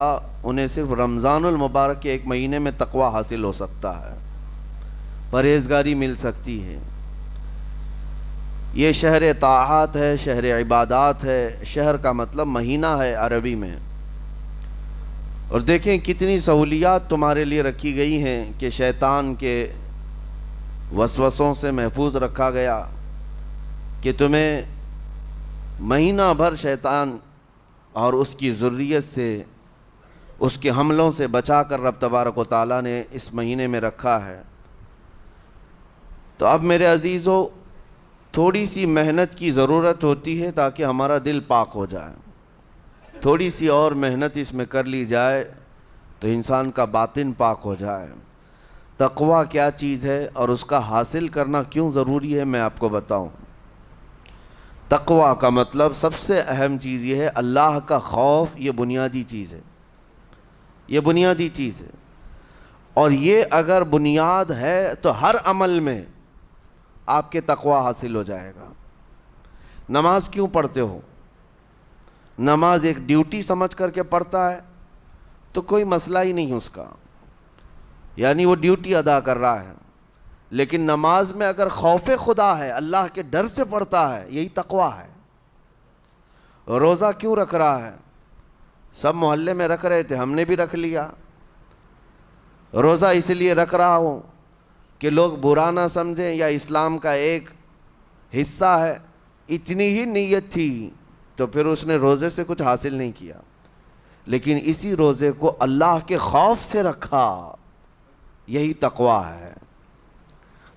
انہیں صرف رمضان المبارک کے ایک مہینے میں تقوی حاصل ہو سکتا ہے، پرہیزگاری مل سکتی ہے۔ یہ شہر طاعات ہے، شہر عبادات ہے، شہر کا مطلب مہینہ ہے عربی میں۔ اور دیکھیں کتنی سہولیات تمہارے لیے رکھی گئی ہیں کہ شیطان کے وسوسوں سے محفوظ رکھا گیا، کہ تمہیں مہینہ بھر شیطان اور اس کی ذریت سے، اس کے حملوں سے بچا کر رب تبارک و تعالیٰ نے اس مہینے میں رکھا ہے۔ تو اب میرے عزیزو، تھوڑی سی محنت کی ضرورت ہوتی ہے تاکہ ہمارا دل پاک ہو جائے۔ تھوڑی سی اور محنت اس میں کر لی جائے تو انسان کا باطن پاک ہو جائے۔ تقوی کیا چیز ہے اور اس کا حاصل کرنا کیوں ضروری ہے، میں آپ کو بتاؤں۔ تقوی کا مطلب سب سے اہم چیز یہ ہے، اللہ کا خوف۔ یہ بنیادی چیز ہے، یہ بنیادی چیز ہے۔ اور یہ اگر بنیاد ہے تو ہر عمل میں آپ کے تقوی حاصل ہو جائے گا۔ نماز کیوں پڑھتے ہو؟ نماز ایک ڈیوٹی سمجھ کر کے پڑھتا ہے تو کوئی مسئلہ ہی نہیں اس کا، یعنی وہ ڈیوٹی ادا کر رہا ہے۔ لیکن نماز میں اگر خوف خدا ہے، اللہ کے ڈر سے پڑھتا ہے، یہی تقوی ہے۔ روزہ کیوں رکھ رہا ہے؟ سب محلے میں رکھ رہے تھے، ہم نے بھی رکھ لیا۔ روزہ اس لیے رکھ رہا ہوں کہ لوگ برا نہ سمجھیں، یا اسلام کا ایک حصہ ہے۔ اتنی ہی نیت تھی تو پھر اس نے روزے سے کچھ حاصل نہیں کیا، لیکن اسی روزے کو اللہ کے خوف سے رکھا، یہی تقوی ہے۔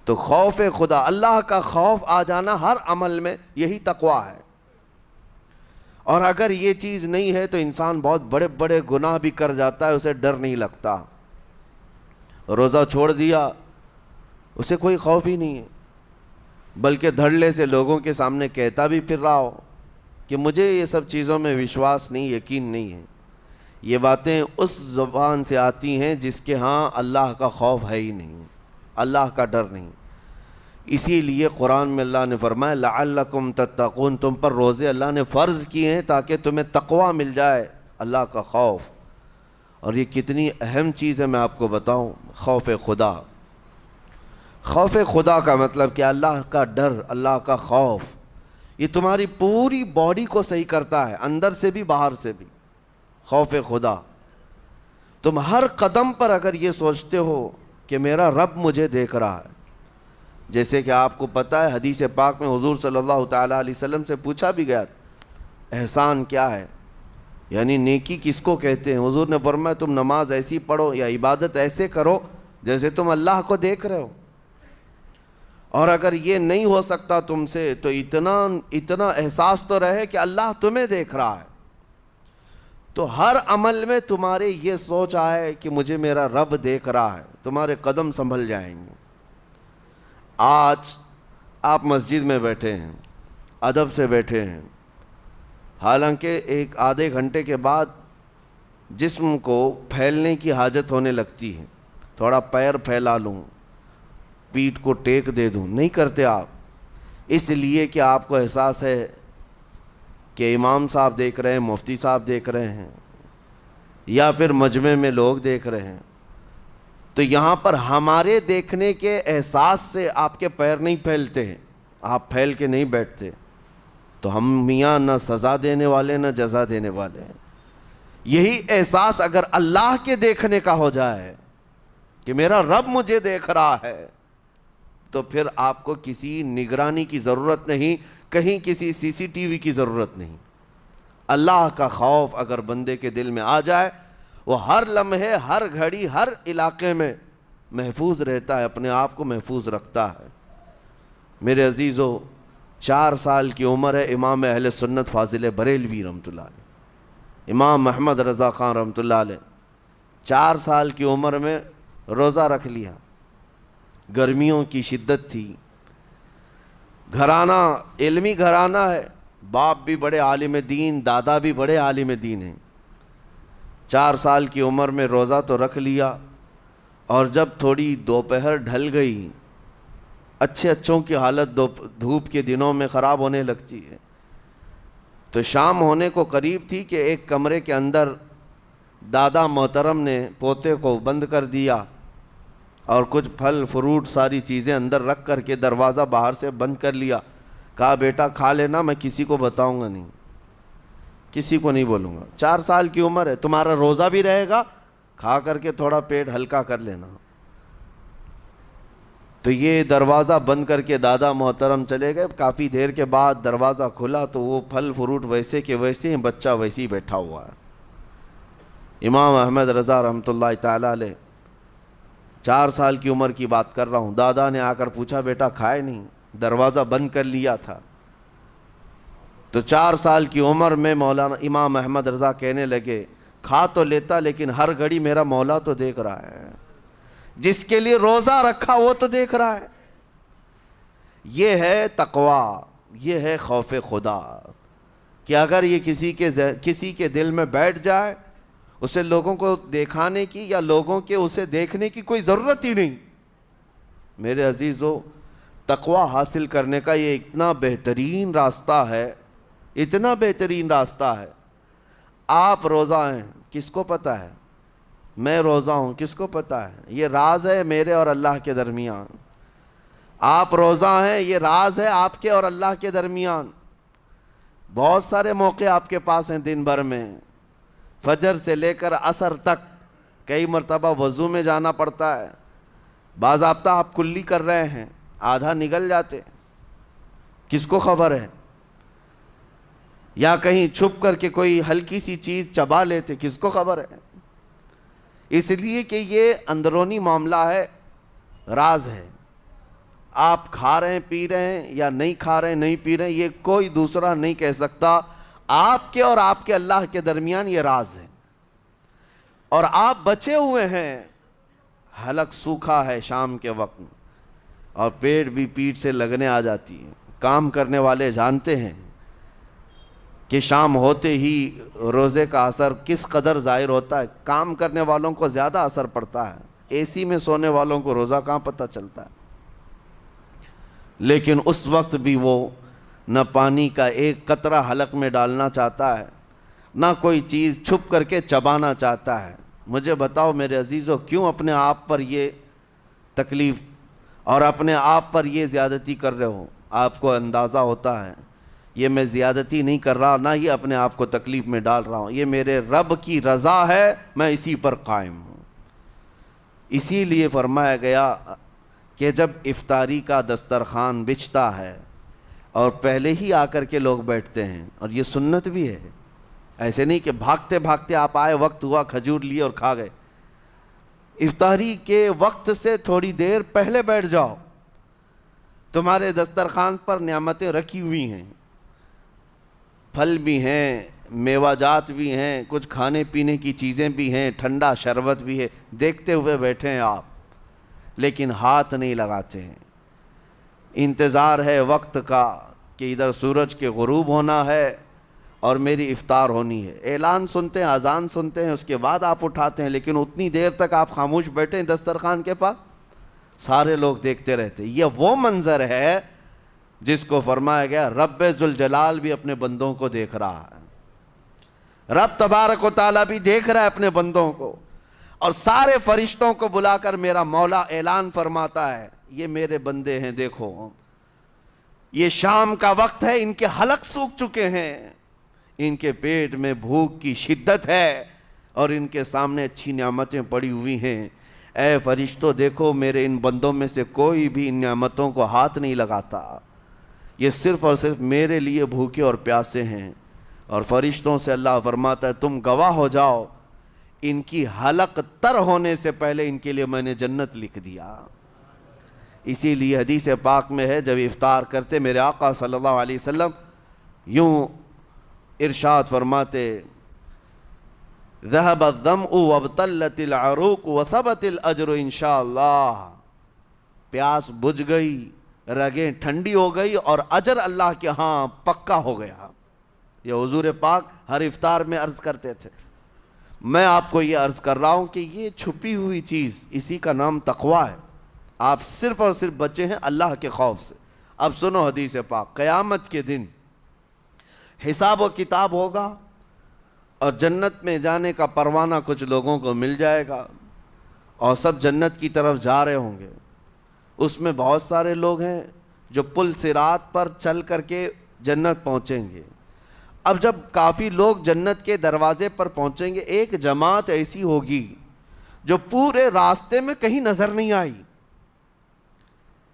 تو خوف خدا، اللہ کا خوف آ جانا ہر عمل میں، یہی تقوی ہے۔ اور اگر یہ چیز نہیں ہے تو انسان بہت بڑے بڑے گناہ بھی کر جاتا ہے، اسے ڈر نہیں لگتا۔ روزہ چھوڑ دیا، اسے کوئی خوف ہی نہیں ہے، بلکہ دھڑلے سے لوگوں کے سامنے کہتا بھی پھر رہا ہو کہ مجھے یہ سب چیزوں میں وشواس نہیں، یقین نہیں ہے۔ یہ باتیں اس زبان سے آتی ہیں جس کے ہاں اللہ کا خوف ہے ہی نہیں، اللہ کا ڈر نہیں۔ اسی لیے قرآن میں اللہ نے فرمایا لعلکم تتقون، تم پر روزے اللہ نے فرض کیے ہیں تاکہ تمہیں تقوی مل جائے، اللہ کا خوف۔ اور یہ کتنی اہم چیز ہے میں آپ کو بتاؤں، خوف خدا۔ خوف خدا کا مطلب کہ اللہ کا ڈر، اللہ کا خوف، یہ تمہاری پوری باڈی کو صحیح کرتا ہے، اندر سے بھی باہر سے بھی۔ خوف خدا، تم ہر قدم پر اگر یہ سوچتے ہو کہ میرا رب مجھے دیکھ رہا ہے، جیسے کہ آپ کو پتہ ہے حدیث پاک میں حضور صلی اللہ تعالیٰ علیہ وسلم سے پوچھا بھی گیا، احسان کیا ہے، یعنی نیکی کس کو کہتے ہیں؟ حضور نے فرمایا تم نماز ایسی پڑھو یا عبادت ایسے کرو جیسے تم اللہ کو دیکھ رہے ہو۔ اور اگر یہ نہیں ہو سکتا تم سے تو اتنا احساس تو رہے کہ اللہ تمہیں دیکھ رہا ہے۔ تو ہر عمل میں تمہارے یہ سوچ آئے کہ مجھے میرا رب دیکھ رہا ہے، تمہارے قدم سنبھل جائیں گے۔ آج آپ مسجد میں بیٹھے ہیں، ادب سے بیٹھے ہیں، حالانکہ ایک آدھے گھنٹے کے بعد جسم کو پھیلنے کی حاجت ہونے لگتی ہے، تھوڑا پیر پھیلا لوں، پیٹھ کو ٹیک دے دوں، نہیں کرتے آپ، اس لیے کہ آپ کو احساس ہے کہ امام صاحب دیکھ رہے ہیں، مفتی صاحب دیکھ رہے ہیں، یا پھر مجمع میں لوگ دیکھ رہے ہیں۔ تو یہاں پر ہمارے دیکھنے کے احساس سے آپ کے پیر نہیں پھیلتے ہیں، آپ پھیل کے نہیں بیٹھتے۔ تو ہم میاں نہ سزا دینے والے نہ جزا دینے والے ہیں۔ یہی احساس اگر اللہ کے دیکھنے کا ہو جائے کہ میرا رب مجھے دیکھ رہا ہے، تو پھر آپ کو کسی نگرانی کی ضرورت نہیں، کہیں کسی سی سی ٹی وی کی ضرورت نہیں۔ اللہ کا خوف اگر بندے کے دل میں آ جائے، وہ ہر لمحے، ہر گھڑی، ہر علاقے میں محفوظ رہتا ہے، اپنے آپ کو محفوظ رکھتا ہے۔ میرے عزیزو، 4 سال کی عمر ہے امام اہل سنت فاضل بریلوی رحمۃ اللہ علیہ، امام محمد رضا خان رحمۃ اللہ علیہ، 4 سال کی عمر میں روزہ رکھ لیا۔ گرمیوں کی شدت تھی، گھرانہ علمی گھرانہ ہے، باپ بھی بڑے عالم دین، دادا بھی بڑے عالم دین ہیں۔ 4 سال کی عمر میں روزہ تو رکھ لیا، اور جب تھوڑی دوپہر ڈھل گئی، اچھوں کی حالت دھوپ کے دنوں میں خراب ہونے لگتی ہے، تو شام ہونے کو قریب تھی کہ ایک کمرے کے اندر دادا محترم نے پوتے کو بند کر دیا اور کچھ پھل فروٹ ساری چیزیں اندر رکھ کر کے دروازہ باہر سے بند کر لیا. کہا بیٹا کھا لینا, میں کسی کو بتاؤں گا نہیں, کسی کو نہیں بولوں گا. 4 سال کی عمر ہے, تمہارا روزہ بھی رہے گا, کھا کر کے تھوڑا پیٹ ہلکا کر لینا. تو یہ دروازہ بند کر کے دادا محترم چلے گئے. کافی دیر کے بعد دروازہ کھلا تو وہ پھل فروٹ ویسے کے ویسے ہیں, بچہ ویسے ہی بیٹھا ہوا ہے. امام احمد رضا رحمۃ اللہ تعالیٰ علیہ, 4 سال کی عمر کی بات کر رہا ہوں. دادا نے آ کر پوچھا بیٹا کھائے نہیں, دروازہ بند کر لیا تھا. تو 4 سال کی عمر میں مولانا امام احمد رضا کہنے لگے کھا تو لیتا لیکن ہر گھڑی میرا مولا تو دیکھ رہا ہے, جس کے لیے روزہ رکھا وہ تو دیکھ رہا ہے. یہ ہے تقویٰ, یہ ہے خوف خدا, کہ اگر یہ کسی کے دل میں بیٹھ جائے, اسے لوگوں کو دکھانے کی یا لوگوں کے اسے دیکھنے کی کوئی ضرورت ہی نہیں. میرے عزیزو, تقویٰ حاصل کرنے کا یہ اتنا بہترین راستہ ہے, اتنا بہترین راستہ ہے. آپ روزہ ہیں, کس کو پتہ ہے؟ میں روزہ ہوں, کس کو پتہ ہے؟ یہ راز ہے میرے اور اللہ کے درمیان. آپ روزہ ہیں, یہ راز ہے آپ کے اور اللہ کے درمیان. بہت سارے موقع آپ کے پاس ہیں دن بھر میں, فجر سے لے کر عصر تک. کئی مرتبہ وضو میں جانا پڑتا ہے, باضابطہ آپ کلی کر رہے ہیں, آدھا نگل جاتے, کس کو خبر ہے؟ یا کہیں چھپ کر کے کوئی ہلکی سی چیز چبا لیتے, کس کو خبر ہے؟ اس لیے کہ یہ اندرونی معاملہ ہے, راز ہے. آپ کھا رہے ہیں پی رہے ہیں یا نہیں کھا رہے ہیں نہیں پی رہے ہیں, یہ کوئی دوسرا نہیں کہہ سکتا. آپ کے اور آپ کے اللہ کے درمیان یہ راز ہے. اور آپ بچے ہوئے ہیں, حلق سوکھا ہے شام کے وقت میں, اور پیٹ بھی پیٹ سے لگنے آ جاتی ہے. کام کرنے والے جانتے ہیں کہ شام ہوتے ہی روزے کا اثر کس قدر ظاہر ہوتا ہے. کام کرنے والوں کو زیادہ اثر پڑتا ہے, اے سی میں سونے والوں کو روزہ کہاں پتہ چلتا ہے. لیکن اس وقت بھی وہ نہ پانی کا ایک قطرہ حلق میں ڈالنا چاہتا ہے, نہ کوئی چیز چھپ کر کے چبانا چاہتا ہے. مجھے بتاؤ میرے عزیزو, کیوں اپنے آپ پر یہ تکلیف اور اپنے آپ پر یہ زیادتی کر رہے ہو؟ آپ کو اندازہ ہوتا ہے یہ میں زیادتی نہیں کر رہا, نہ ہی اپنے آپ کو تکلیف میں ڈال رہا ہوں. یہ میرے رب کی رضا ہے, میں اسی پر قائم ہوں. اسی لیے فرمایا گیا کہ جب افطاری کا دسترخوان بچھتا ہے اور پہلے ہی آ کر کے لوگ بیٹھتے ہیں, اور یہ سنت بھی ہے, ایسے نہیں کہ بھاگتے بھاگتے آپ آئے, وقت ہوا کھجور لیے اور کھا گئے. افطاری کے وقت سے تھوڑی دیر پہلے بیٹھ جاؤ. تمہارے دسترخوان پر نعمتیں رکھی ہوئی ہیں, پھل بھی ہیں, میوہ جات بھی ہیں, کچھ کھانے پینے کی چیزیں بھی ہیں, ٹھنڈا شربت بھی ہے. دیکھتے ہوئے بیٹھے ہیں آپ, لیکن ہاتھ نہیں لگاتے ہیں. انتظار ہے وقت کا کہ ادھر سورج کے غروب ہونا ہے اور میری افطار ہونی ہے. اعلان سنتے ہیں, اذان سنتے ہیں, اس کے بعد آپ اٹھاتے ہیں. لیکن اتنی دیر تک آپ خاموش بیٹھے ہیں دسترخوان کے پاس, سارے لوگ دیکھتے رہتے. یہ وہ منظر ہے جس کو فرمایا گیا رب ذوالجلال بھی اپنے بندوں کو دیکھ رہا ہے. رب تبارک و تعالیٰ بھی دیکھ رہا ہے اپنے بندوں کو, اور سارے فرشتوں کو بلا کر میرا مولا اعلان فرماتا ہے یہ میرے بندے ہیں, دیکھو یہ شام کا وقت ہے, ان کے حلق سوکھ چکے ہیں, ان کے پیٹ میں بھوک کی شدت ہے, اور ان کے سامنے اچھی نعمتیں پڑی ہوئی ہیں. اے فرشتوں دیکھو, میرے ان بندوں میں سے کوئی بھی ان نعمتوں کو ہاتھ نہیں لگاتا, یہ صرف اور صرف میرے لیے بھوکے اور پیاسے ہیں. اور فرشتوں سے اللہ فرماتا ہے تم گواہ ہو جاؤ, ان کی حلق تر ہونے سے پہلے ان کے لیے میں نے جنت لکھ دیا. اسی لیے حدیث پاک میں ہے جب افطار کرتے میرے آقا صلی اللہ علیہ وسلم یوں ارشاد فرماتے ذهب الظمأ وابتلت العروق وثبت الاجر انشاءاللہ. پیاس بجھ گئی, رگیں ٹھنڈی ہو گئی, اور اجر اللہ کے ہاں پکا ہو گیا. یہ حضور پاک ہر افطار میں عرض کرتے تھے. میں آپ کو یہ عرض کر رہا ہوں کہ یہ چھپی ہوئی چیز, اسی کا نام تقویٰ ہے. آپ صرف اور صرف بچے ہیں اللہ کے خوف سے. اب سنو حدیث پاک, قیامت کے دن حساب و کتاب ہوگا اور جنت میں جانے کا پروانہ کچھ لوگوں کو مل جائے گا اور سب جنت کی طرف جا رہے ہوں گے۔ اس میں بہت سارے لوگ ہیں جو پل صراط پر چل کر کے جنت پہنچیں گے۔ اب جب کافی لوگ جنت کے دروازے پر پہنچیں گے، ایک جماعت ایسی ہوگی جو پورے راستے میں کہیں نظر نہیں آئی،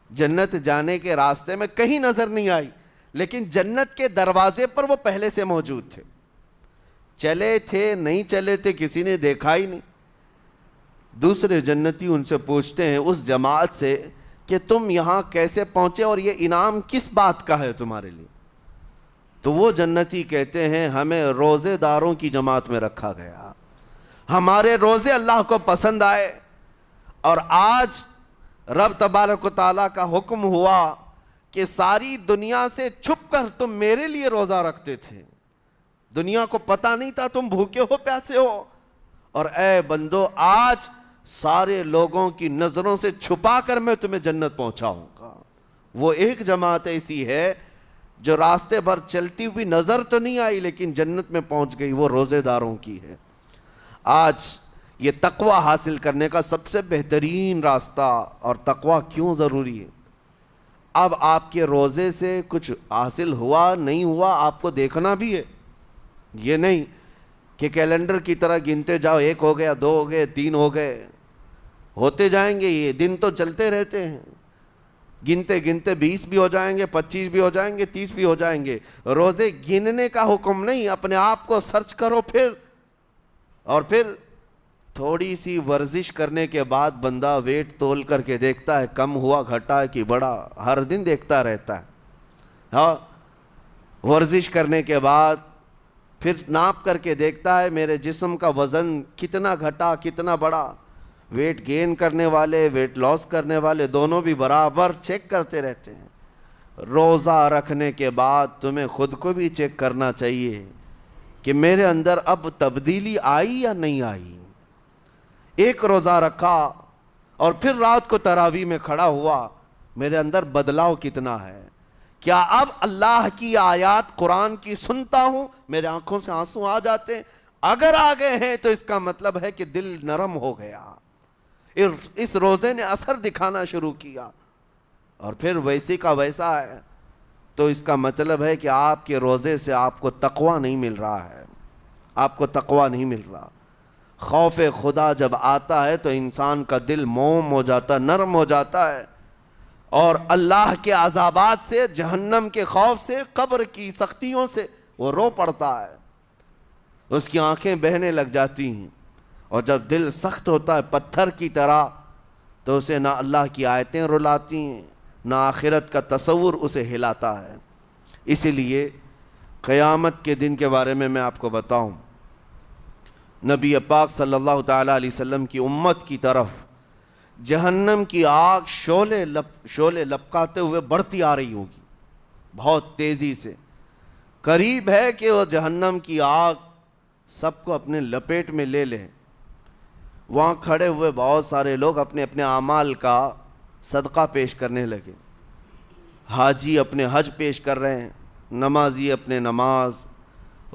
جنت جانے کے راستے میں کہیں نظر نہیں آئی، لیکن جنت کے دروازے پر وہ پہلے سے موجود تھے، چلے تھے نہیں چلے تھے کسی نے دیکھا ہی نہیں۔ دوسرے جنتی ان سے پوچھتے ہیں اس جماعت سے کہ تم یہاں کیسے پہنچے اور یہ انعام کس بات کا ہے تمہارے لیے؟ تو وہ جنتی کہتے ہیں ہمیں روزے داروں کی جماعت میں رکھا گیا، ہمارے روزے اللہ کو پسند آئے، اور آج رب تبارک و تعالیٰ کا حکم ہوا کہ ساری دنیا سے چھپ کر تم میرے لیے روزہ رکھتے تھے، دنیا کو پتہ نہیں تھا تم بھوکے ہو پیاسے ہو، اور اے بندو آج سارے لوگوں کی نظروں سے چھپا کر میں تمہیں جنت پہنچاؤں گا۔ وہ ایک جماعت ایسی ہے جو راستے بھر چلتی ہوئی نظر تو نہیں آئی لیکن جنت میں پہنچ گئی، وہ روزے داروں کی ہے۔ آج یہ تقوی حاصل کرنے کا سب سے بہترین راستہ، اور تقوی کیوں ضروری ہے؟ اب آپ کے روزے سے کچھ حاصل ہوا نہیں ہوا آپ کو دیکھنا بھی ہے، یہ نہیں کہ کیلنڈر کی طرح گنتے جاؤ، 1 ہو گیا، 2 ہو گئے، 3 ہو گئے، ہوتے جائیں گے، یہ دن تو چلتے رہتے ہیں، گنتے گنتے 20 بھی ہو جائیں گے، 25 بھی ہو جائیں گے، 30 بھی ہو جائیں گے۔ روزے گننے کا حکم نہیں، اپنے آپ کو سرچ کرو پھر تھوڑی سی ورزش کرنے کے بعد بندہ ویٹ تول کر کے دیکھتا ہے کم ہوا گھٹا ہے کہ بڑا، ہر دن دیکھتا رہتا ہے۔ ہاں، ورزش کرنے کے بعد پھر ناپ کر کے دیکھتا ہے میرے جسم کا وزن کتنا گھٹا کتنا بڑا۔ ویٹ گین کرنے والے ویٹ لاس کرنے والے دونوں بھی برابر چیک کرتے رہتے ہیں۔ روزہ رکھنے کے بعد تمہیں خود کو بھی چیک کرنا چاہیے کہ میرے اندر اب تبدیلی آئی یا نہیں آئی۔ ایک روزہ رکھا اور پھر رات کو تراویح میں کھڑا ہوا، میرے اندر بدلاؤ کتنا ہے؟ کیا اب اللہ کی آیات قرآن کی سنتا ہوں، میرے آنکھوں سے آنسو آ جاتے ہیں؟ اگر آ گئے ہیں تو اس کا مطلب ہے کہ دل نرم ہو گیا، اس روزے نے اثر دکھانا شروع کیا، اور پھر ویسے کا ویسا ہے، تو اس کا مطلب ہے کہ آپ کے روزے سے آپ کو تقوی نہیں مل رہا ہے، آپ کو تقوی نہیں مل رہا۔ خوف خدا جب آتا ہے تو انسان کا دل موم ہو جاتا، نرم ہو جاتا ہے، اور اللہ کے عذابات سے، جہنم کے خوف سے، قبر کی سختیوں سے وہ رو پڑتا ہے، اس کی آنکھیں بہنے لگ جاتی ہیں، اور جب دل سخت ہوتا ہے پتھر کی طرح تو اسے نہ اللہ کی آیتیں رلاتی ہیں نہ آخرت کا تصور اسے ہلاتا ہے۔ اسی لیے قیامت کے دن کے بارے میں آپ کو بتاؤں، نبی پاک صلی اللہ تعالیٰ علیہ وسلم کی امت کی طرف جہنم کی آگ شعلے لپکاتے ہوئے بڑھتی آ رہی ہوگی بہت تیزی سے، قریب ہے کہ وہ جہنم کی آگ سب کو اپنے لپیٹ میں لے لیں۔ وہاں کھڑے ہوئے بہت سارے لوگ اپنے اپنے اعمال کا صدقہ پیش کرنے لگے، حاجی اپنے حج پیش کر رہے ہیں، نمازی اپنے نماز،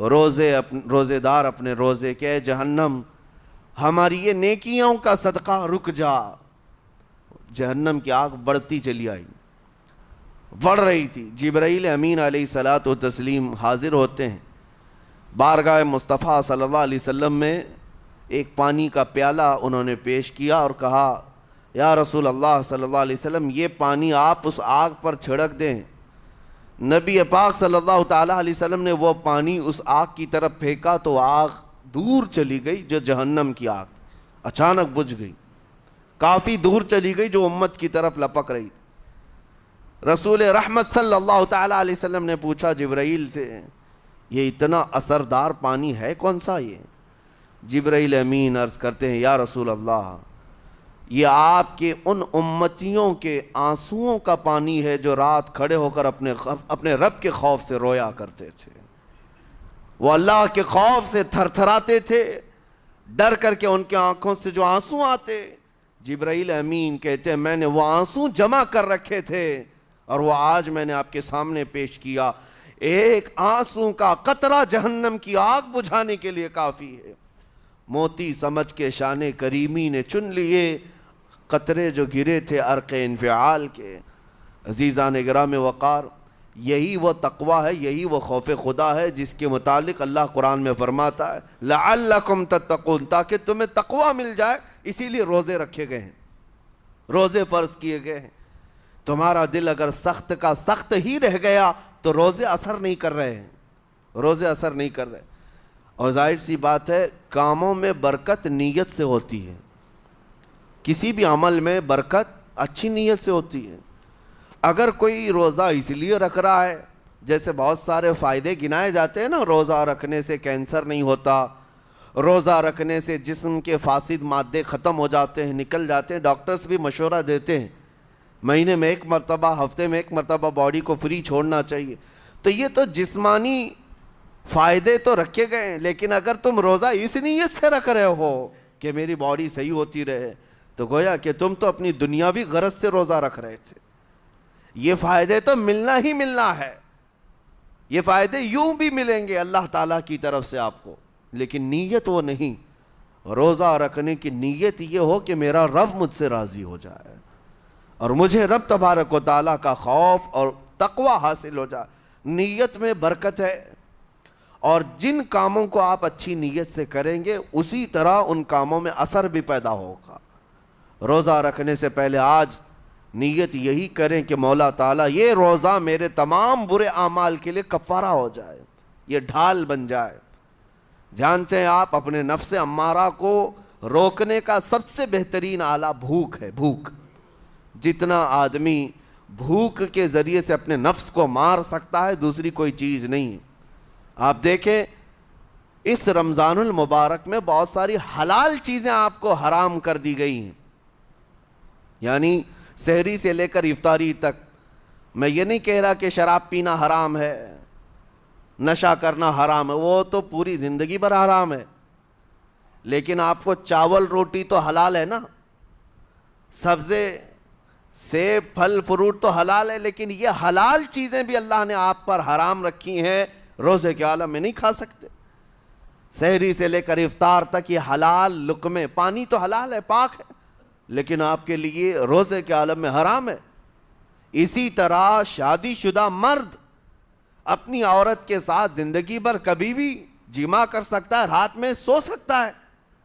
روزے دار اپنے روزے، کہ اے جہنم ہماری یہ نیکیوں کا صدقہ رک جا۔ جہنم کی آگ بڑھتی چلی آئی، بڑھ رہی تھی۔ جبرائیل امین علیہ الصلاۃ والتسلیم حاضر ہوتے ہیں بارگاہ مصطفیٰ صلی اللہ علیہ وسلم میں، ایک پانی کا پیالہ انہوں نے پیش کیا اور کہا یا رسول اللہ صلی اللہ علیہ وسلم یہ پانی آپ اس آگ پر چھڑک دیں۔ نبی پاک صلی اللہ تعالیٰ علیہ وسلم نے وہ پانی اس آگ کی طرف پھینکا تو آگ دور چلی گئی، جو جہنم کی آگ اچانک بجھ گئی، کافی دور چلی گئی جو امت کی طرف لپک رہی تھی۔ رسول رحمت صلی اللہ تعالیٰ علیہ وسلم نے پوچھا جبرائیل سے یہ اتنا اثردار پانی ہے کون سا؟ یہ جبرائیل امین عرض کرتے ہیں یا رسول اللہ یہ آپ کے ان امتیوں کے آنسوؤں کا پانی ہے جو رات کھڑے ہو کر اپنے رب کے خوف سے رویا کرتے تھے، وہ اللہ کے خوف سے تھر تھراتے تھے، ڈر کر کے ان کے آنکھوں سے جو آنسو آتے۔ جبرائیل امین کہتے ہیں میں نے وہ آنسو جمع کر رکھے تھے اور وہ آج میں نے آپ کے سامنے پیش کیا۔ ایک آنسو کا قطرہ جہنم کی آگ بجھانے کے لیے کافی ہے۔ موتی سمجھ کے شان کریمی نے چن لیے قطرے جو گرے تھے عرق انفعال کے۔ عزیزان گرام وقار، یہی وہ تقویٰ ہے، یہی وہ خوف خدا ہے جس کے متعلق اللہ قرآن میں فرماتا ہے لعلکم تتقون، تاکہ تمہیں تقویٰ مل جائے، اسی لیے روزے رکھے گئے ہیں، روزے فرض کیے گئے ہیں۔ تمہارا دل اگر سخت کا سخت ہی رہ گیا تو روزے اثر نہیں کر رہے ہیں، روزے اثر نہیں کر رہے۔ اور ظاہر سی بات ہے کاموں میں برکت نیت سے ہوتی ہے، کسی بھی عمل میں برکت اچھی نیت سے ہوتی ہے۔ اگر کوئی روزہ اس لیے رکھ رہا ہے، جیسے بہت سارے فائدے گنائے جاتے ہیں نا، روزہ رکھنے سے کینسر نہیں ہوتا، روزہ رکھنے سے جسم کے فاسد مادے ختم ہو جاتے ہیں، نکل جاتے ہیں، ڈاکٹرز بھی مشورہ دیتے ہیں مہینے میں ایک مرتبہ، ہفتے میں ایک مرتبہ باڈی کو فری چھوڑنا چاہیے۔ تو یہ تو جسمانی فائدے تو رکھے گئے ہیں، لیکن اگر تم روزہ اس نیت سے رکھ رہے ہو کہ میری باڈی صحیح ہوتی رہے، تو گویا کہ تم تو اپنی دنیاوی غرض سے روزہ رکھ رہے تھے۔ یہ فائدے تو ملنا ہی ملنا ہے، یہ فائدے یوں بھی ملیں گے اللہ تعالیٰ کی طرف سے آپ کو، لیکن نیت وہ نہیں۔ روزہ رکھنے کی نیت یہ ہو کہ میرا رب مجھ سے راضی ہو جائے اور مجھے رب تبارک و تعالیٰ کا خوف اور تقوی حاصل ہو جائے۔ نیت میں برکت ہے، اور جن کاموں کو آپ اچھی نیت سے کریں گے اسی طرح ان کاموں میں اثر بھی پیدا ہوگا۔ روزہ رکھنے سے پہلے آج نیت یہی کریں کہ مولا تعالیٰ یہ روزہ میرے تمام برے اعمال کے لیے کفارہ ہو جائے، یہ ڈھال بن جائے۔ جانتے ہیں آپ اپنے نفس امارہ کو روکنے کا سب سے بہترین آلہ بھوک ہے، بھوک۔ جتنا آدمی بھوک کے ذریعے سے اپنے نفس کو مار سکتا ہے دوسری کوئی چیز نہیں۔ آپ دیکھیں اس رمضان المبارک میں بہت ساری حلال چیزیں آپ کو حرام کر دی گئی ہیں، یعنی سحری سے لے کر افطاری تک۔ میں یہ نہیں کہہ رہا کہ شراب پینا حرام ہے، نشہ کرنا حرام ہے، وہ تو پوری زندگی بھر حرام ہے، لیکن آپ کو چاول روٹی تو حلال ہے نا، سبزے سیب پھل فروٹ تو حلال ہے، لیکن یہ حلال چیزیں بھی اللہ نے آپ پر حرام رکھی ہیں، روزے کے عالم میں نہیں کھا سکتے۔ سحری سے لے کر افطار تک یہ حلال لقمے، پانی تو حلال ہے، پاک ہے، لیکن آپ کے لیے روزے کے عالم میں حرام ہے۔ اسی طرح شادی شدہ مرد اپنی عورت کے ساتھ زندگی بھر کبھی بھی جمع کر سکتا ہے، رات میں سو سکتا ہے،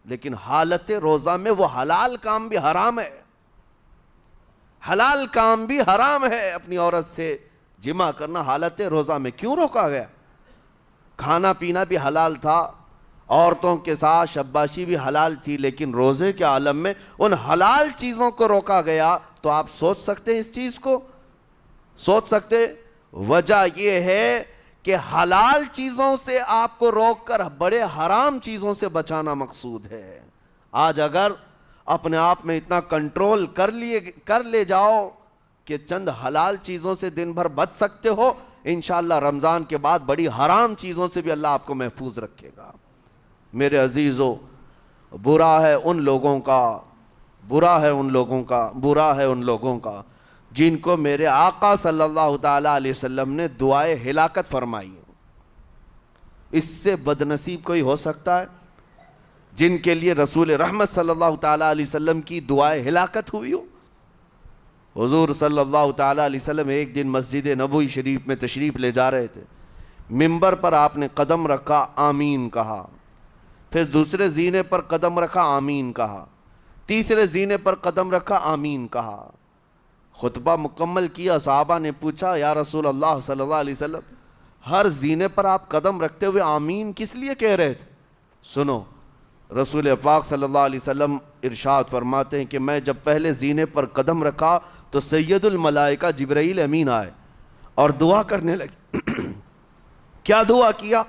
لیکن حالت روزہ میں وہ حلال کام بھی حرام ہے، حلال کام بھی حرام ہے۔ اپنی عورت سے جمع کرنا حالت روزہ میں کیوں روکا گیا؟ کھانا پینا بھی حلال تھا، عورتوں کے ساتھ شباشی بھی حلال تھی، لیکن روزے کے عالم میں ان حلال چیزوں کو روکا گیا۔ تو آپ سوچ سکتے ہیں اس چیز کو، سوچ سکتے؟ وجہ یہ ہے کہ حلال چیزوں سے آپ کو روک کر بڑے حرام چیزوں سے بچانا مقصود ہے۔ آج اگر اپنے آپ میں اتنا کنٹرول کر لے جاؤ کہ چند حلال چیزوں سے دن بھر بچ سکتے ہو، انشاءاللہ رمضان کے بعد بڑی حرام چیزوں سے بھی اللہ آپ کو محفوظ رکھے گا۔ میرے عزیزو، برا ہے ان لوگوں کا جن کو میرے آقا صلی اللہ تعالیٰ علیہ وسلم نے دعائے ہلاکت فرمائی۔ اس سے بدنصیب کوئی ہو سکتا ہے؟ جن کے لیے رسول رحمت صلی اللہ تعالیٰ علیہ وسلم کی دعائے ہلاکت ہوئی ہو۔ حضور صلی اللہ تعالیٰ علیہ وسلم ایک دن مسجد نبوی شریف میں تشریف لے جا رہے تھے، منبر پر آپ نے قدم رکھا، آمین کہا، پھر دوسرے زینے پر قدم رکھا، آمین کہا، تیسرے زینے پر قدم رکھا، آمین کہا۔ خطبہ مکمل کیا، صحابہ نے پوچھا یا رسول اللہ صلی اللہ علیہ وسلم ہر زینے پر آپ قدم رکھتے ہوئے آمین کس لیے کہہ رہے تھے؟ سنو، رسول پاک صلی اللہ علیہ وسلم ارشاد فرماتے ہیں کہ میں جب پہلے زینے پر قدم رکھا تو سید الملائکہ جبرائیل امین آئے اور دعا کرنے لگے۔ کیا دعا کیا؟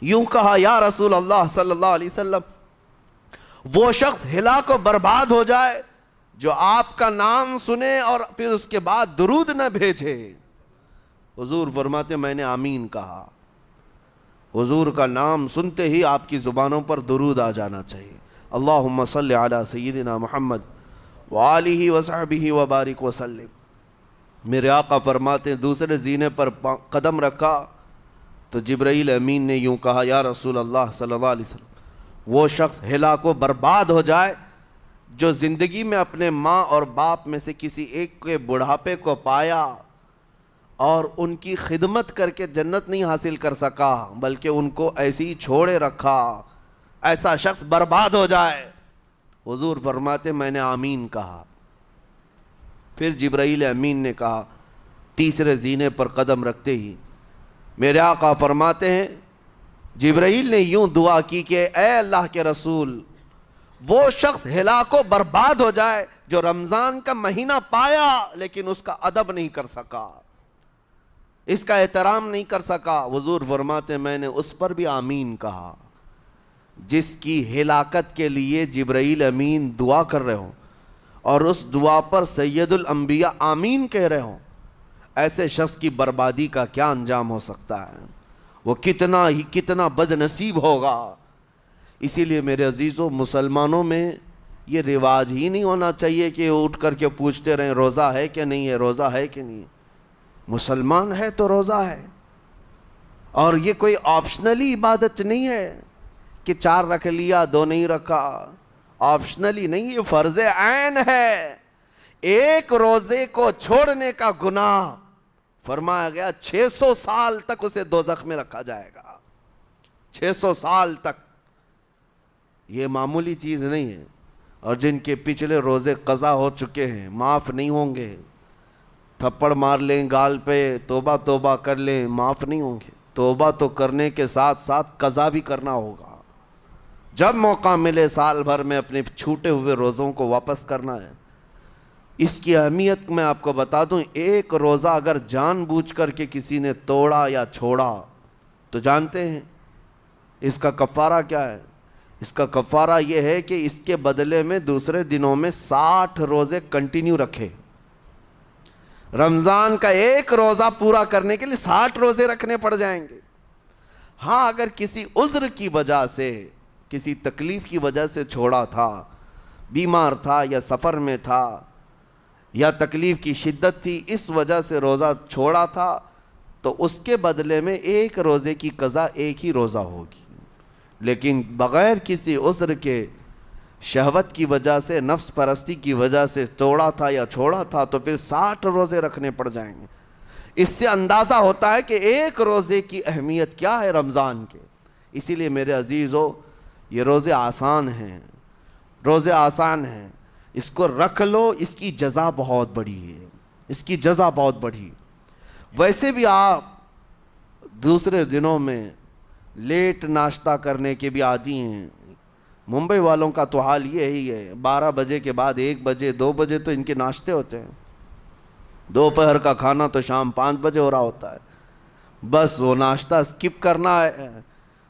یوں کہا، یا رسول اللہ صلی اللہ علیہ وسلم وہ شخص ہلاک و برباد ہو جائے جو آپ کا نام سنے اور پھر اس کے بعد درود نہ بھیجے۔ حضور فرماتے میں نے آمین کہا۔ حضور کا نام سنتے ہی آپ کی زبانوں پر درود آ جانا چاہیے۔ اللہم صلی علی سیدنا محمد وآلہ وصحبہ وبارک وسلم۔ میرے آقا فرماتے ہیں دوسرے زینے پر قدم رکھا تو جبرائیل امین نے یوں کہا، یا رسول اللہ صلی اللہ علیہ وسلم، وہ شخص ہلاک و برباد ہو جائے جو زندگی میں اپنے ماں اور باپ میں سے کسی ایک کے بڑھاپے کو پایا اور ان کی خدمت کر کے جنت نہیں حاصل کر سکا بلکہ ان کو ایسے ہی چھوڑے رکھا، ایسا شخص برباد ہو جائے۔ حضور فرماتے میں نے آمین کہا۔ پھر جبرائیل امین نے کہا، تیسرے زینے پر قدم رکھتے ہی میرے آقا فرماتے ہیں جبرائیل نے یوں دعا کی کہ اے اللہ کے رسول، وہ شخص ہلاک و برباد ہو جائے جو رمضان کا مہینہ پایا لیکن اس کا ادب نہیں کر سکا، اس کا احترام نہیں کر سکا۔ حضور فرماتے میں نے اس پر بھی آمین کہا۔ جس کی ہلاکت کے لیے جبرائیل امین دعا کر رہے ہوں اور اس دعا پر سید الانبیاء آمین کہہ رہے ہوں، ایسے شخص کی بربادی کا کیا انجام ہو سکتا ہے؟ وہ کتنا بد نصیب ہوگا۔ اسی لیے میرے عزیزوں، مسلمانوں میں یہ رواج ہی نہیں ہونا چاہیے کہ اٹھ کر کے پوچھتے رہیں روزہ ہے کہ نہیں ہے، روزہ ہے کہ نہیں ہے۔ مسلمان ہے تو روزہ ہے، اور یہ کوئی آپشنلی عبادت نہیں ہے کہ 4 رکھ لیا 2 نہیں رکھا، آپشنلی نہیں، یہ فرض عین ہے۔ ایک روزے کو چھوڑنے کا گناہ فرمایا گیا 600 سال تک اسے دوزخ میں رکھا جائے گا، 600 سال تک۔ یہ معمولی چیز نہیں ہے، اور جن کے پچھلے روزے قضا ہو چکے ہیں معاف نہیں ہوں گے۔ تھپڑ مار لیں گال پہ، توبہ توبہ کر لیں، معاف نہیں ہوں گے۔ توبہ تو کرنے کے ساتھ ساتھ قضا بھی کرنا ہوگا۔ جب موقع ملے سال بھر میں اپنے چھوٹے ہوئے روزوں کو واپس کرنا ہے۔ اس کی اہمیت میں آپ کو بتا دوں، ایک روزہ اگر جان بوجھ کر کے کسی نے توڑا یا چھوڑا تو جانتے ہیں اس کا کفارہ کیا ہے؟ اس کا کفارہ یہ ہے کہ اس کے بدلے میں دوسرے دنوں میں 60 روزے کنٹینیو رکھے۔ رمضان کا ایک روزہ پورا کرنے کے لیے 60 روزے رکھنے پڑ جائیں گے۔ ہاں، اگر کسی عذر کی وجہ سے، کسی تکلیف کی وجہ سے چھوڑا تھا، بیمار تھا یا سفر میں تھا یا تکلیف کی شدت تھی، اس وجہ سے روزہ چھوڑا تھا، تو اس کے بدلے میں ایک روزے کی قضا ایک ہی روزہ ہوگی۔ لیکن بغیر کسی عذر کے، شہوت کی وجہ سے، نفس پرستی کی وجہ سے توڑا تھا یا چھوڑا تھا تو پھر 60 روزے رکھنے پڑ جائیں گے۔ اس سے اندازہ ہوتا ہے کہ ایک روزے کی اہمیت کیا ہے رمضان کے۔ اسی لیے میرے عزیزو، یہ روزے آسان ہیں، روزے آسان ہیں، اس کو رکھ لو، اس کی جزا بہت بڑی ہے، اس کی جزا بہت بڑی۔ ویسے بھی آپ دوسرے دنوں میں لیٹ ناشتہ کرنے کے بھی عادی ہیں۔ ممبئی والوں کا تو حال یہ ہی ہے، 12 بجے کے بعد 1 بجے 2 بجے تو ان کے ناشتے ہوتے ہیں، دوپہر کا کھانا تو شام 5 بجے ہو رہا ہوتا ہے۔ بس وہ ناشتہ سکپ کرنا ہے،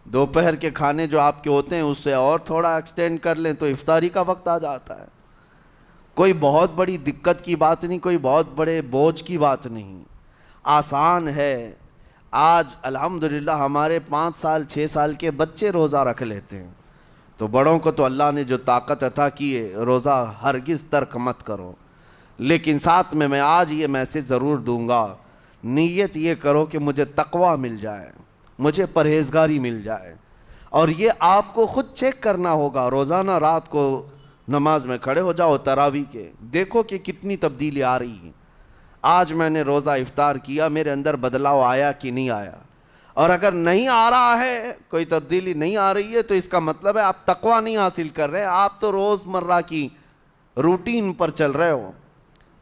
دوپہر کے کھانے جو آپ کے ہوتے ہیں اس سے اور تھوڑا ایکسٹینڈ کر لیں تو افطاری کا وقت آ جاتا ہے۔ کوئی بہت بڑی دقت کی بات نہیں، کوئی بہت بڑے بوجھ کی بات نہیں، آسان ہے۔ آج الحمدللہ ہمارے 5 سال 6 سال کے بچے روزہ رکھ لیتے ہیں، تو بڑوں کو تو اللہ نے جو طاقت عطا کی ہے، روزہ ہرگز ترک مت کرو۔ لیکن ساتھ میں آج یہ میسج ضرور دوں گا، نیت یہ کرو کہ مجھے تقویٰ مل جائے، مجھے پرہیزگاری مل جائے، اور یہ آپ کو خود چیک کرنا ہوگا۔ روزانہ رات کو نماز میں کھڑے ہو جاؤ تراویح کے، دیکھو کہ کتنی تبدیلی آ رہی ہے۔ آج میں نے روزہ افطار کیا، میرے اندر بدلاؤ آیا کہ نہیں آیا؟ اور اگر نہیں آ رہا ہے، کوئی تبدیلی نہیں آ رہی ہے، تو اس کا مطلب ہے آپ تقویٰ نہیں حاصل کر رہے، آپ تو روز مرہ کی روٹین پر چل رہے ہو۔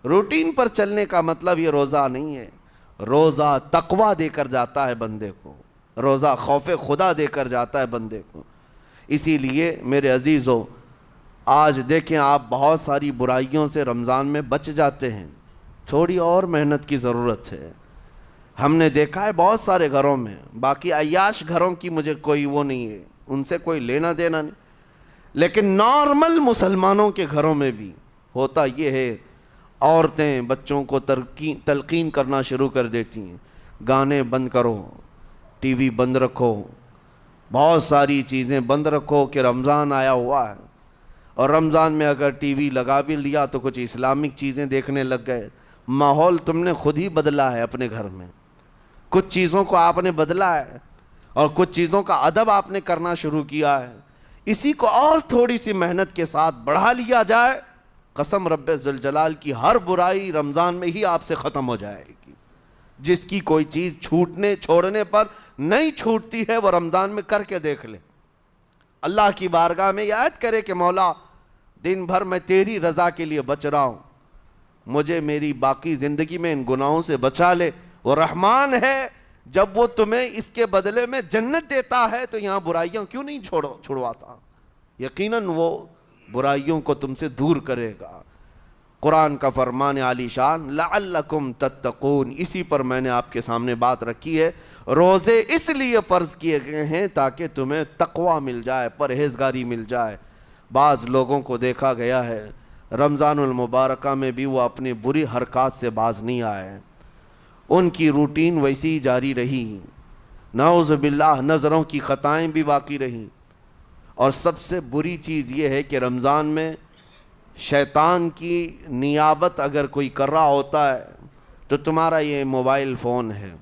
روٹین پر چلنے کا مطلب یہ روزہ نہیں ہے۔ روزہ تقویٰ دے کر جاتا ہے بندے کو، روزہ خوف خدا دے کر جاتا ہے بندے کو۔ اسی لیے میرے عزیزو، آج دیکھیں آپ بہت ساری برائیوں سے رمضان میں بچ جاتے ہیں، تھوڑی اور محنت کی ضرورت ہے۔ ہم نے دیکھا ہے بہت سارے گھروں میں، باقی عیاش گھروں کی مجھے کوئی وہ نہیں ہے، ان سے کوئی لینا دینا نہیں، لیکن نارمل مسلمانوں کے گھروں میں بھی ہوتا یہ ہے، عورتیں بچوں کو تلقین کرنا شروع کر دیتی ہیں، گانے بند کرو، ٹی وی بند رکھو، بہت ساری چیزیں بند رکھو کہ رمضان آیا ہوا ہے۔ اور رمضان میں اگر ٹی وی لگا بھی لیا تو کچھ اسلامک چیزیں دیکھنے لگ گئے، ماحول تم نے خود ہی بدلا ہے اپنے گھر میں، کچھ چیزوں کو آپ نے بدلا ہے اور کچھ چیزوں کا ادب آپ نے کرنا شروع کیا ہے، اسی کو اور تھوڑی سی محنت کے ساتھ بڑھا لیا جائے، قسم رب ذوالجلال کی ہر برائی رمضان میں ہی آپ سے ختم ہو جائے گی۔ جس کی کوئی چیز چھوڑنے پر نہیں چھوٹتی ہے وہ رمضان میں کر کے دیکھ لے، اللہ کی بارگاہ میں یاد کرے کہ مولا دن بھر میں تیری رضا کے لیے بچ رہا ہوں، مجھے میری باقی زندگی میں ان گناہوں سے بچا لے۔ وہ رحمان ہے، جب وہ تمہیں اس کے بدلے میں جنت دیتا ہے تو یہاں برائیاں کیوں نہیں چھڑواتا؟ یقیناً وہ برائیوں کو تم سے دور کرے گا۔ قرآن کا فرمان عالی شان لعلکم تتقون، اسی پر میں نے آپ کے سامنے بات رکھی ہے۔ روزے اس لیے فرض کیے گئے ہیں تاکہ تمہیں تقوی مل جائے، پرہیزگاری مل جائے۔ بعض لوگوں کو دیکھا گیا ہے رمضان المبارکہ میں بھی وہ اپنی بری حرکات سے باز نہیں آئے، ان کی روٹین ویسی ہی جاری رہی، نعوذ باللہ نظروں کی خطائیں بھی باقی رہیں۔ اور سب سے بری چیز یہ ہے کہ رمضان میں شیطان کی نیابت اگر کوئی کر رہا ہوتا ہے تو تمہارا یہ موبائل فون ہے۔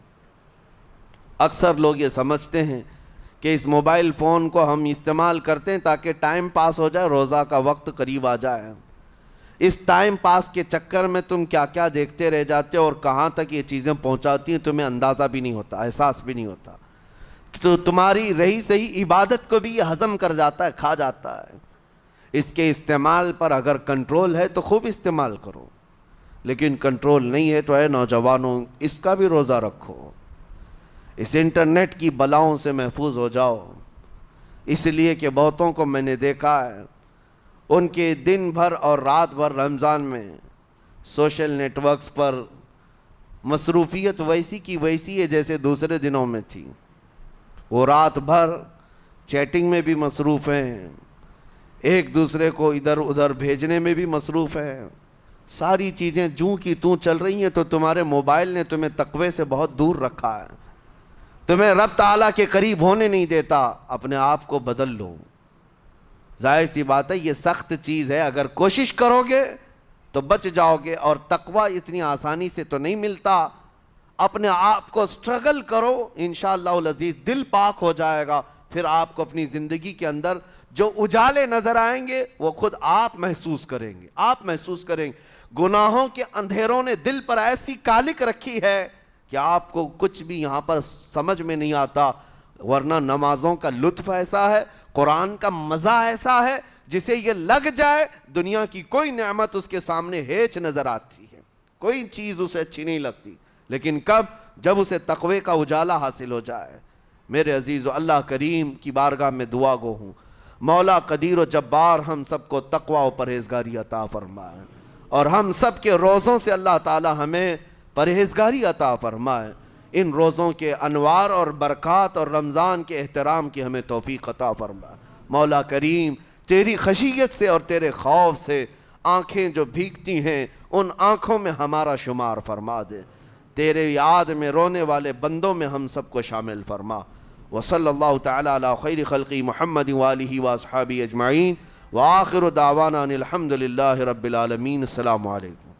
اکثر لوگ یہ سمجھتے ہیں کہ اس موبائل فون کو ہم استعمال کرتے ہیں تاکہ ٹائم پاس ہو جائے، روزہ کا وقت قریب آ جائے۔ اس ٹائم پاس کے چکر میں تم کیا کیا دیکھتے رہ جاتے ہو اور کہاں تک یہ چیزیں پہنچاتی ہیں تمہیں اندازہ بھی نہیں ہوتا، احساس بھی نہیں ہوتا، تو تمہاری رہی صحیح عبادت کو بھی یہ ہضم کر جاتا ہے، کھا جاتا ہے۔ اس کے استعمال پر اگر کنٹرول ہے تو خوب استعمال کرو، لیکن کنٹرول نہیں ہے تو اے نوجوانوں اس کا بھی روزہ رکھو، اس انٹرنیٹ کی بلاؤں سے محفوظ ہو جاؤ۔ اس لیے کہ بہتوں کو میں نے دیکھا ہے ان کے دن بھر اور رات بھر رمضان میں سوشل نیٹ ورکس پر مصروفیت ویسی کی ویسی ہے جیسے دوسرے دنوں میں تھی۔ وہ رات بھر چیٹنگ میں بھی مصروف ہیں، ایک دوسرے کو ادھر ادھر بھیجنے میں بھی مصروف ہیں، ساری چیزیں جوں کی توں چل رہی ہیں۔ تو تمہارے موبائل نے تمہیں تقوی سے بہت دور رکھا ہے، تمہیں رب تعالیٰ کے قریب ہونے نہیں دیتا۔ اپنے آپ کو بدل لو۔ ظاہر سی بات ہے یہ سخت چیز ہے، اگر کوشش کرو گے تو بچ جاؤ گے، اور تقوی اتنی آسانی سے تو نہیں ملتا۔ اپنے آپ کو سٹرگل کرو، انشاءاللہ العزیز دل پاک ہو جائے گا، پھر آپ کو اپنی زندگی کے اندر جو اجالے نظر آئیں گے وہ خود آپ محسوس کریں گے، آپ محسوس کریں گے۔ گناہوں کے اندھیروں نے دل پر ایسی کالک رکھی ہے کہ آپ کو کچھ بھی یہاں پر سمجھ میں نہیں آتا، ورنہ نمازوں کا لطف ایسا ہے، قرآن کا مزہ ایسا ہے، جسے یہ لگ جائے دنیا کی کوئی نعمت اس کے سامنے ہیچ نظر آتی ہے، کوئی چیز اسے اچھی نہیں لگتی، لیکن کب؟ جب اسے تقوی کا اجالا حاصل ہو جائے۔ میرے عزیزو، اللہ کریم کی بارگاہ میں دعا گو ہوں، مولا قدیر و جبار ہم سب کو تقوی و پرہیزگاری عطا فرمائے، اور ہم سب کے روزوں سے اللہ تعالی ہمیں پرہیزگاری عطا فرمائے۔ ان روزوں کے انوار اور برکات اور رمضان کے احترام کی ہمیں توفیق عطا فرمائے۔ مولا کریم تیری خشیت سے اور تیرے خوف سے آنکھیں جو بھیگتی ہیں ان آنکھوں میں ہمارا شمار فرما دے، تیرے یاد میں رونے والے بندوں میں ہم سب کو شامل فرما۔ وصلی اللہ تعالی علی خیر خلقی محمد وآلہ واصحابہ اجمعین، وآخر دعوانا ان الحمد للہ رب العالمین۔ السلام علیکم۔